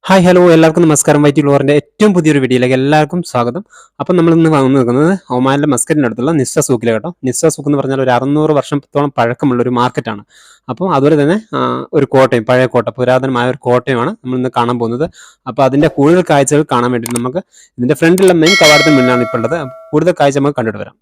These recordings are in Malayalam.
ഹായ് ഹലോ എല്ലാവർക്കും നമസ്കാരം. വൈറ്റി ഗ്ലോറിന്റെ ഏറ്റവും പുതിയൊരു വീഡിയോയിലേക്ക് എല്ലാവർക്കും സ്വാഗതം. അപ്പം നമ്മൾ ഇന്ന് വന്നു നിൽക്കുന്നത് ഒമാനിലെ മസ്കറ്റിൻ്റെ അടുത്തുള്ള നിസ്വ സൂക്കിലെ കേട്ടോ. നിസ്വ സൂക്ക് എന്ന് പറഞ്ഞാൽ ഒരു 600 വർഷത്തോളം പഴക്കമുള്ള ഒരു മാർക്കറ്റാണ്. അപ്പോൾ അതുപോലെ തന്നെ ഒരു കോട്ടയം, പഴയ കോട്ട, പുരാതനമായ ഒരു കോട്ടയമാണ് നമ്മൾ ഇന്ന് കാണാൻ പോകുന്നത്. അപ്പോൾ അതിൻ്റെ കൂടുതൽ കാഴ്ചകൾ കാണാൻ വേണ്ടിയിട്ട് നമുക്ക് ഇതിൻ്റെ ഫ്രണ്ടിലുള്ള മെയിൻ കവാടത്തിന് മുന്നിലാണ് ഇപ്പോൾ ഉള്ളത്. കൂടുതൽ കാഴ്ച നമുക്ക് കണ്ടിട്ട് വരാം.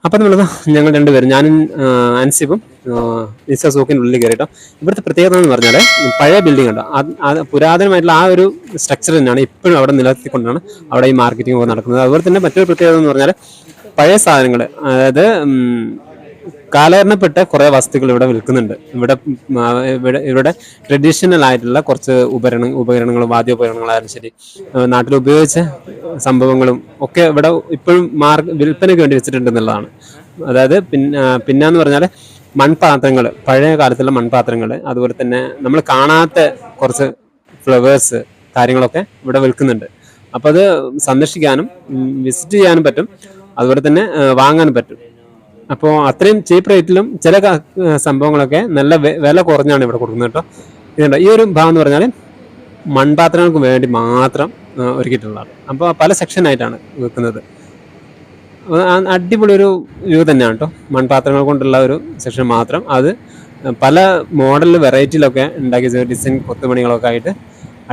അപ്പം നമ്മൾ ഞങ്ങൾ രണ്ടുപേരും, ഞാനും അൻസിബും നിസ്വ സൂക്കിൻ്റെ ഉള്ളിൽ കയറിയിട്ടോ. ഇവിടുത്തെ പ്രത്യേകത എന്ന് പറഞ്ഞാൽ പഴയ ബിൽഡിംഗ് ഉണ്ടോ, പുരാതനമായിട്ടുള്ള ആ ഒരു സ്ട്രക്ചർ തന്നെയാണ് ഇപ്പോഴും അവിടെ നിലനിർത്തിക്കൊണ്ടാണ് അവിടെ ഈ മാർക്കറ്റിംഗ് നടക്കുന്നത്. അതുപോലെ തന്നെ മറ്റൊരു പ്രത്യേകത എന്ന് പറഞ്ഞാൽ പഴയ സാധനങ്ങൾ, അതായത് കാലഹരണപ്പെട്ട കുറേ വസ്തുക്കൾ ഇവിടെ വിൽക്കുന്നുണ്ട്. ഇവിടെ ട്രഡീഷണൽ ആയിട്ടുള്ള കുറച്ച് ഉപകരണങ്ങളും വാദ്യോപകരണങ്ങളായാലും ശരി, നാട്ടിൽ ഉപയോഗിച്ച സംഭവങ്ങളും ഒക്കെ ഇവിടെ ഇപ്പോഴും വിൽപ്പനയ്ക്ക് വേണ്ടി വെച്ചിട്ടുണ്ട് എന്നുള്ളതാണ്. അതായത് പിന്നെന്ന് പറഞ്ഞാൽ മൺപാത്രങ്ങൾ, പഴയ കാലത്തുള്ള മൺപാത്രങ്ങൾ, അതുപോലെ തന്നെ നമ്മൾ കാണാത്ത കുറച്ച് ഫ്ലവേഴ്സ് കാര്യങ്ങളൊക്കെ ഇവിടെ വിൽക്കുന്നുണ്ട്. അപ്പോൾ അത് സന്ദർശിക്കാനും വിസിറ്റ് ചെയ്യാനും പറ്റും, അതുപോലെ തന്നെ വാങ്ങാനും പറ്റും. അപ്പോൾ അത്രയും ചീപ്പ് റേറ്റിലും ചില സംഭവങ്ങളൊക്കെ നല്ല വില കുറഞ്ഞാണ് ഇവിടെ കൊടുക്കുന്നത് കേട്ടോ. ഇതുണ്ട്, ഈ ഒരു ഭാഗം എന്ന് പറഞ്ഞാൽ മൺപാത്രങ്ങൾക്ക് വേണ്ടി മാത്രം ഒരുക്കിയിട്ടുള്ളതാണ്. അപ്പോൾ പല സെക്ഷനായിട്ടാണ് വെക്കുന്നത്. അടിപൊളി ഒരു വ്യൂ തന്നെയാണ് കേട്ടോ. മൺപാത്രങ്ങൾ കൊണ്ടുള്ള ഒരു സെക്ഷൻ മാത്രം, അത് പല മോഡൽ വെറൈറ്റിയിലൊക്കെ ഉണ്ടാക്കിയ ഡിസൈൻ കൊത്തുപണികളൊക്കെ ആയിട്ട്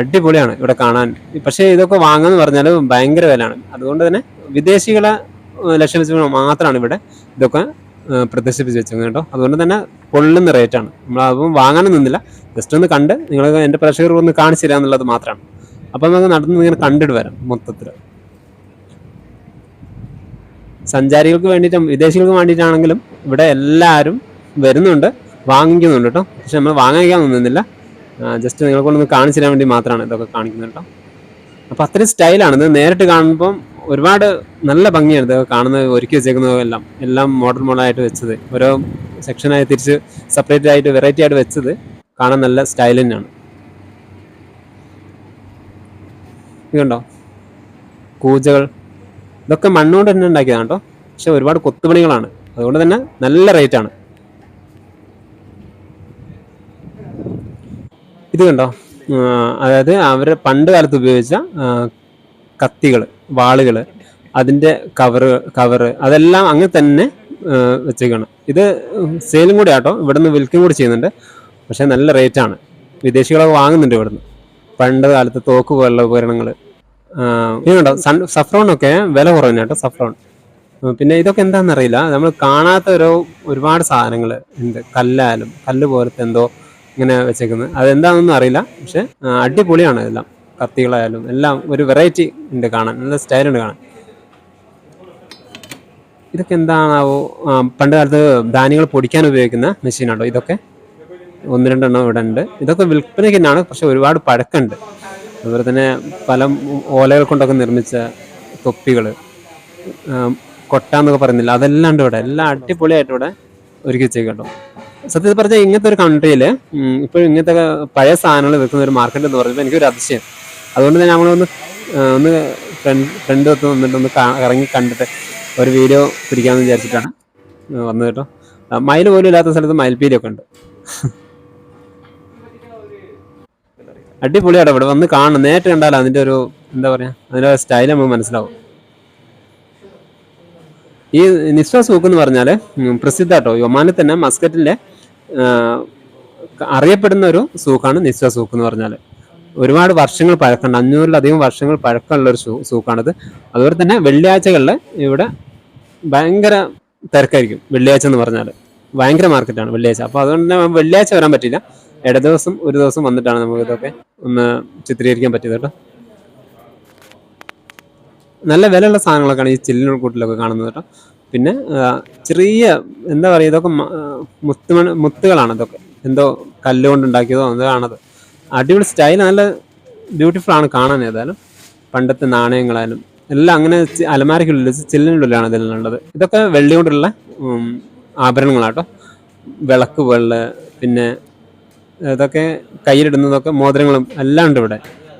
അടിപൊളിയാണ് ഇവിടെ കാണാൻ. പക്ഷേ ഇതൊക്കെ വാങ്ങാന്ന് പറഞ്ഞാൽ ഭയങ്കര വിലയാണ്. അതുകൊണ്ട് തന്നെ വിദേശികളെ ലക്ഷ്യം വെച്ച് മാത്രമാണ് ഇവിടെ ഇതൊക്കെ പ്രദർശിപ്പിച്ച് വെച്ചിരുന്നത് കേട്ടോ. അതുകൊണ്ട് തന്നെ പൊള്ളുന്ന റേറ്റാണ്. നമ്മൾ അപ്പം വാങ്ങാനും നിന്നില്ല, ജസ്റ്റ് ഒന്ന് കണ്ട് നിങ്ങൾ എൻ്റെ പ്രേക്ഷകർ ഒന്ന് കാണിച്ചു തരിക എന്നുള്ളത് മാത്രമാണ്. അപ്പം നമുക്ക് നടന്ന് ഇങ്ങനെ കണ്ടിട്ട് വരാം. മൊത്തത്തിൽ സഞ്ചാരികൾക്ക് വേണ്ടിയിട്ടും വിദേശികൾക്ക് വേണ്ടിയിട്ടാണെങ്കിലും ഇവിടെ എല്ലാവരും വരുന്നുണ്ട്, വാങ്ങിക്കുന്നുണ്ട് കേട്ടോ. പക്ഷെ നമ്മൾ വാങ്ങിക്കാൻ നിന്നില്ല, ജസ്റ്റ് നിങ്ങൾക്കൊന്ന് കാണിച്ചു തരാൻ വേണ്ടി മാത്രമാണ് ഇതൊക്കെ കാണിക്കുന്നത് കേട്ടോ. അപ്പം അത്രയും സ്റ്റൈലാണ് ഇത്. നേരിട്ട് കാണുമ്പം ഒരുപാട് നല്ല ഭംഗിയാണ് ഇത് കാണുന്നത്. ഒരുക്കി വെച്ചേക്കുന്നതെല്ലാം എല്ലാം മോഡലായിട്ട് വെച്ചത്, ഓരോ സെക്ഷനായി തിരിച്ച് സെപ്പറേറ്റ് ആയിട്ട് വെറൈറ്റി ആയിട്ട് വെച്ചത് കാണാൻ നല്ല സ്റ്റൈൽ തന്നെയാണ്. ഇതുണ്ടോ, കൂജകൾ, ഇതൊക്കെ മണ്ണുകൊണ്ട് തന്നെ ഉണ്ടാക്കിയതാണ് കേട്ടോ. പക്ഷെ ഒരുപാട് കൊത്തുപണികളാണ്, അതുകൊണ്ട് തന്നെ നല്ല റേറ്റാണ്. ഇത് കണ്ടോ, അതായത് അവർ പണ്ട് കാലത്ത് ഉപയോഗിച്ച കത്തികൾ, വാളുകൾ, അതിൻ്റെ കവറ് അതെല്ലാം അങ്ങനെ തന്നെ വെച്ചേക്കാണ്. ഇത് സെയിലും കൂടി ആട്ടോ, ഇവിടുന്ന് വിൽക്കും കൂടി ചെയ്യുന്നുണ്ട്. പക്ഷെ നല്ല റേറ്റാണ്, വിദേശികളൊക്കെ വാങ്ങുന്നുണ്ട് ഇവിടുന്ന്. പണ്ട് കാലത്ത് തോക്ക് പോലുള്ള ഉപകരണങ്ങൾ. ഇതുണ്ടോ, സഫ്രോണൊക്കെ വില കുറഞ്ഞ കേട്ടോ, സഫ്രോൺ. പിന്നെ ഇതൊക്കെ എന്താണെന്നറിയില്ല, നമ്മൾ കാണാത്ത ഒരുപാട് സാധനങ്ങൾ ഉണ്ട്. കല്ല് പോലത്തെ എന്തോ ഇങ്ങനെ വെച്ചേക്കുന്നത്, അതെന്താണെന്നൊന്നും അറിയില്ല. പക്ഷെ അടിപൊളിയാണ് ഇതെല്ലാം. കത്തികളായാലും എല്ലാം ഒരു വെറൈറ്റി ഉണ്ട് കാണാൻ, നല്ല സ്റ്റൈലുണ്ട് കാണാൻ. ഇതൊക്കെ എന്താണാവോ, പണ്ട് കാലത്ത് ധാന്യങ്ങൾ പൊടിക്കാൻ ഉപയോഗിക്കുന്ന മെഷീനാണോ ഇതൊക്കെ. 1-2 എണ്ണം ഇവിടെ ഉണ്ട്. ഇതൊക്കെ വിൽപ്പനയ്ക്ക് തന്നെയാണ്, പക്ഷെ ഒരുപാട് പഴക്കമുണ്ട്. അതുപോലെ തന്നെ പല ഓലകൾ കൊണ്ടൊക്കെ നിർമ്മിച്ച തൊപ്പികൾ, കൊട്ടാന്നൊക്കെ പറയുന്നില്ല, അതെല്ലാം ഉണ്ട് ഇവിടെ. എല്ലാം അടിപൊളിയായിട്ട് ഇവിടെ ഒരുക്കി വെച്ചേക്കും കേട്ടോ. സത്യത്തിൽ പറഞ്ഞാൽ ഇങ്ങനത്തെ ഒരു കൺട്രിയിൽ ഇപ്പോൾ ഇങ്ങനത്തെ പഴയ സാധനങ്ങൾ വിൽക്കുന്ന ഒരു മാർക്കറ്റ് എന്ന് പറയുമ്പോൾ എനിക്കൊരു അതിശയം. അതുകൊണ്ട് തന്നെ ഞങ്ങളൊന്ന് ഫ്രണ്ട് ഒത്ത് വന്നിട്ടൊന്ന് ഇറങ്ങി കണ്ടിട്ട് ഒരു വീഡിയോ പിടിക്കാമെന്ന് വിചാരിച്ചിട്ടാണ് വന്നത് കേട്ടോ. മയിൽ പോലും ഇല്ലാത്ത സ്ഥലത്ത് മയിൽപ്പീലിയൊക്കെ ഉണ്ട്. അടിപൊളിയാട്ടോ ഇവിടെ വന്ന് കാണണം. നേരിട്ട് കണ്ടാലോ അതിൻ്റെ ഒരു എന്താ പറയുക, അതിൻ്റെ സ്റ്റൈൽ നമുക്ക് മനസ്സിലാവും. ഈ നിസ്വ സൂക്ക് എന്ന് പറഞ്ഞാൽ പ്രസിദ്ധ കേട്ടോ. ഒമാനിൽ തന്നെ മസ്കറ്റിലെ അറിയപ്പെടുന്ന ഒരു സൂക്കാണ് നിസ്വ സൂക്ക് എന്ന് പറഞ്ഞാൽ. ഒരുപാട് വർഷങ്ങൾ പഴക്കമുണ്ട്, 500-ലധികം വർഷങ്ങൾ പഴക്കമുള്ള ഒരു സൂക്കാണിത്. അതുപോലെ തന്നെ വെള്ളിയാഴ്ചകളിൽ ഇവിടെ ഭയങ്കര തിരക്കായിരിക്കും. വെള്ളിയാഴ്ച എന്ന് പറഞ്ഞാൽ ഭയങ്കര മാർക്കറ്റാണ് വെള്ളിയാഴ്ച. അപ്പോൾ അതുകൊണ്ട് തന്നെ വെള്ളിയാഴ്ച വരാൻ പറ്റില്ല, ഒരു ദിവസം വന്നിട്ടാണ് നമുക്ക് ഇതൊക്കെ ഒന്ന് ചിത്രീകരിക്കാൻ പറ്റിയത് കേട്ടോ. നല്ല വിലയുള്ള സാധനങ്ങളൊക്കെയാണ് ഈ ചില്ലിനോട് കൂട്ടിലൊക്കെ കാണുന്നത് കേട്ടോ. പിന്നെ ചെറിയ എന്താ പറയുക, ഇതൊക്കെ മുത്തുകളാണ് ഇതൊക്കെ. എന്തോ കല്ലുകൊണ്ട് ഉണ്ടാക്കിയതോ എന്താണത്. അടിപൊളി സ്റ്റൈൽ, നല്ല ബ്യൂട്ടിഫുൾ ആണ് കാണാൻ. ഏതായാലും പണ്ടത്തെ നാണയങ്ങളായാലും എല്ലാം അങ്ങനെ അലമാരയ്ക്കുള്ളിൽ ചില്ലിനുള്ളിലാണ് ഇതെല്ലാം ഉള്ളത്. ഇതൊക്കെ വെള്ളി കൊണ്ടുള്ള ആഭരണങ്ങളാട്ടോ. വിളക്ക് വെള്ള, പിന്നെ ഇതൊക്കെ കയ്യിലിടുന്നതൊക്കെ മോതിരങ്ങളും എല്ലാം ഉണ്ട് ഇവിടെ.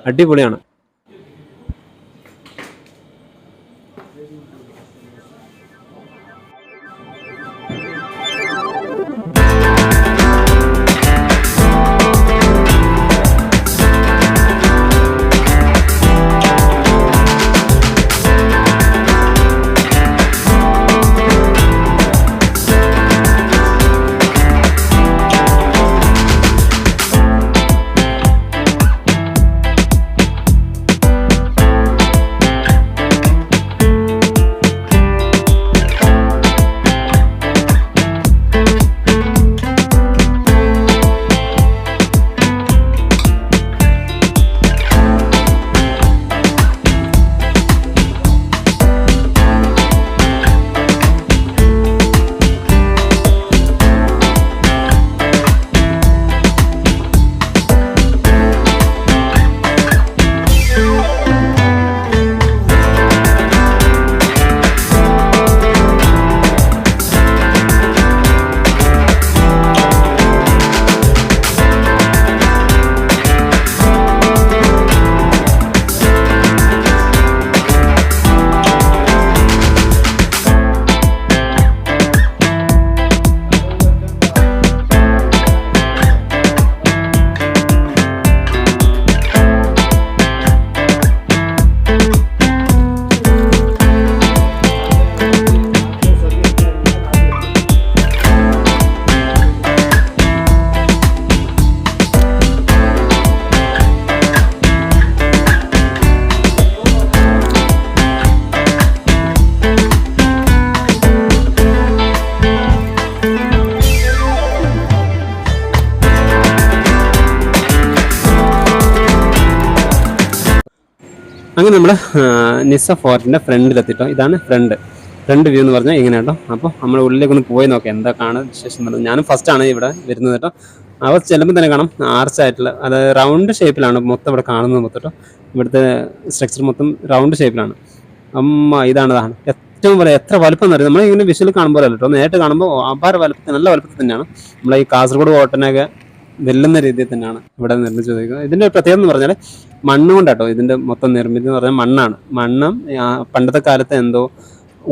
അടിപൊളിയാണ്. അങ്ങനെ നമ്മൾ നിസ്സ ഫോർട്ടിൻ്റെ ഫ്രണ്ടിലെത്തിട്ടോ. ഇതാണ് ഫ്രണ്ട് വ്യൂ എന്ന് പറഞ്ഞാൽ ഇങ്ങനെ കേട്ടോ. അപ്പോൾ നമ്മൾ ഉള്ളിലേക്ക് ഒന്ന് പോയി നോക്കാം എന്താ കാണാൻ വിശേഷം എന്നുള്ളത്. ഞാനും ഫസ്റ്റാണ് ഇവിടെ വരുന്നത് കേട്ടോ. അവർ ചെല്ലുമ്പോൾ തന്നെ കാണാം ആർച്ചായിട്ടുള്ള, അതായത് റൗണ്ട് ഷേപ്പിലാണ് മൊത്തം ഇവിടെ കാണുന്നത് മൊത്തം കേട്ടോ. ഇവിടുത്തെ സ്ട്രക്ചർ മൊത്തം റൗണ്ട് ഷേപ്പിലാണ്. ഇതാണ് ഏറ്റവും വലിയ, എത്ര വലുപ്പം എന്നറിയാം. നമ്മളിങ്ങനെ വിഷ്വൽ കാണുമ്പോൾ അല്ല കേട്ടോ, നേരിട്ട് കാണുമ്പോൾ അപാര വലുപ്പത്തിൽ, നല്ല വലുപ്പത്തിൽ തന്നെയാണ്. നമ്മളെ ഈ കാസർഗോഡ് കോട്ടനൊക്കെ വെല്ലുന്ന രീതിയിൽ തന്നെയാണ് ഇവിടെ നിർമ്മിച്ചു ചോദിക്കുന്നത്. ഇതിൻ്റെ പ്രത്യേകത എന്ന് പറഞ്ഞാൽ മണ്ണ് കൊണ്ടാട്ടോ ഇതിൻ്റെ മൊത്തം നിർമ്മിതി എന്ന് പറഞ്ഞാൽ മണ്ണും പണ്ടത്തെ കാലത്ത് എന്തോ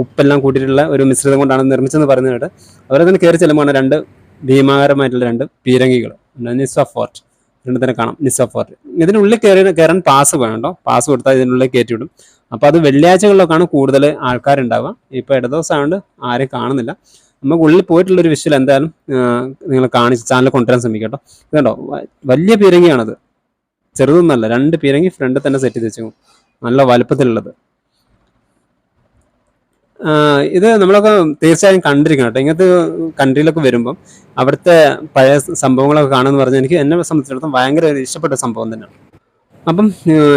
ഉപ്പെല്ലാം കൂട്ടിയിട്ടുള്ള ഒരു മിശ്രിതം കൊണ്ടാണ് നിർമ്മിച്ചതെന്ന് പറയുന്നത്. അവരെ തന്നെ കയറി ചെല്ലുമ്പോൾ രണ്ട് ഭീമാകരമായിട്ടുള്ള രണ്ട് പീരങ്കികൾ നിസ്സ ഫോർട്ട് ഇവിടെ തന്നെ കാണാം. നിസ്സ ഫോർട്ട് ഇതിനുള്ളിൽ കയറാൻ പാസ് വേണോ, പാസ് കൊടുത്താൽ ഇതിനുള്ളിൽ കയറ്റിവിടും. അപ്പോൾ അത് വെള്ളിയാഴ്ചകളിലൊക്കെയാണ് കൂടുതൽ ആൾക്കാരുണ്ടാവുക. ഇപ്പോൾ ഇട ദിവസമായതുകൊണ്ട് ആരെയും കാണുന്നില്ല. നമുക്ക് ഉള്ളിൽ പോയിട്ടുള്ളൊരു വിഷ്വൽ എന്തായാലും നിങ്ങൾ കാണിച്ച് ചാനൽ കൊണ്ടുവരാൻ ശ്രമിക്കാം കേട്ടോ. ഇതുണ്ടോ, വലിയ പീരങ്കിയാണത്, ചെറുതൊന്നല്ല. രണ്ട് പീരങ്കി ഫ്രണ്ടിൽ തന്നെ സെറ്റ് ചെയ്ത് വെച്ചു, നല്ല വലുപ്പത്തിലുള്ളത്. ഇത് നമ്മളൊക്കെ തീർച്ചയായും കണ്ടിരിക്കണം കേട്ടോ. ഇങ്ങനത്തെ കൺട്രിയിലൊക്കെ വരുമ്പം അവിടുത്തെ പഴയ സംഭവങ്ങളൊക്കെ കാണുമെന്ന് പറഞ്ഞാൽ എന്നെ സംബന്ധിച്ചിടത്തോളം ഭയങ്കര ഇഷ്ടപ്പെട്ട സംഭവം തന്നെയാണ്. അപ്പം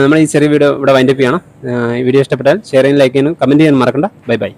നമ്മൾ ഈ ചെറിയ വീഡിയോ ഇവിടെ വൈൻഡപ്പ് ചെയ്യണം. ഈ വീഡിയോ ഇഷ്ടപ്പെട്ടാൽ ഷെയർ ചെയ്യാനും ലൈക്ക് ചെയ്യാനും കമൻറ്റ് ചെയ്യാനും മറക്കണ്ട. Bye bye.